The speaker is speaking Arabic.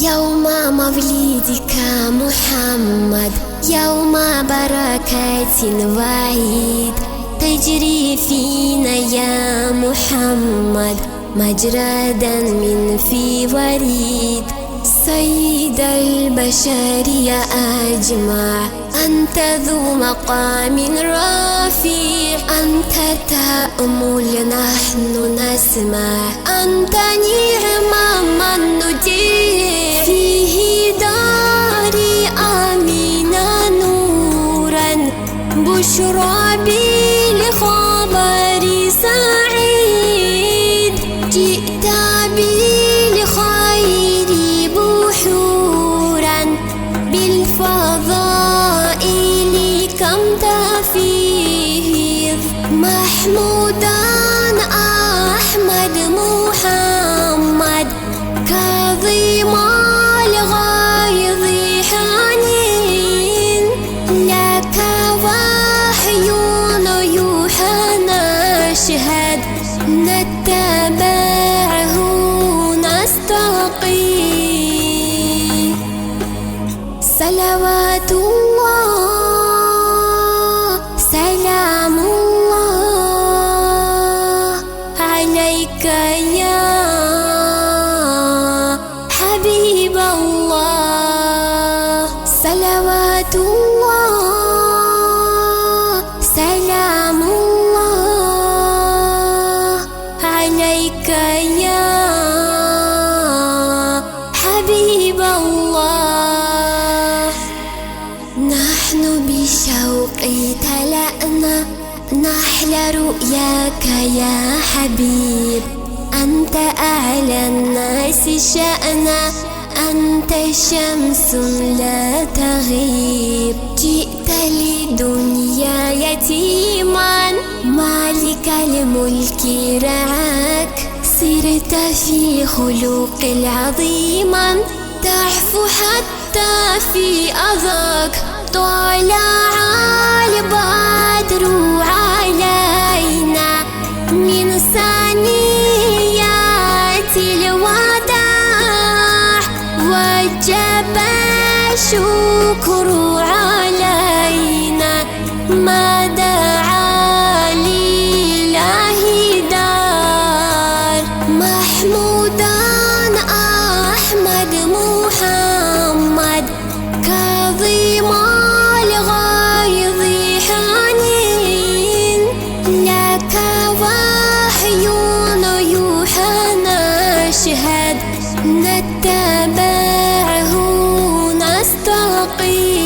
يوم مولدك محمد، يوم بركة وعيد، تجري فينا يا محمد مجرى دم في وريد. سيد البشر يا أجمع، أنت ذو مقام رفيع، أنت تأمل نحن نسمع، أنت نعم من نطيع. فيه داري آمنا نورا، بشرى بالخبر سعيد، جئت بالخير بحورا، بالفضائل كم تفيض. محمودا أحمد محمد، كظيم الغيظ حنين، لك وحي يوحى نشهد، نتبعه نستقي. صلوات الله سلام الله عليك يا حبيب الله. صلوات الله سلام الله عليك يا حبيب الله. نحن بالشوق تلأنا نحل رؤياك يا حبيب، أنت أعلى الناس شأنا، أنت شمس لا تغيب. جئت لدنيا يتيما، مالك الملك رعاك، سرت في خلق العظيما، تعفو حتى في أذاك. طلع البدر علينا من ثنيات الوداع، وجب الشكر علينا ما دعا لله دار. محمودا أحمد محمد، كظيم الغيظ حنين، لك وحي يوحى نشهد، نتبعه نستقي.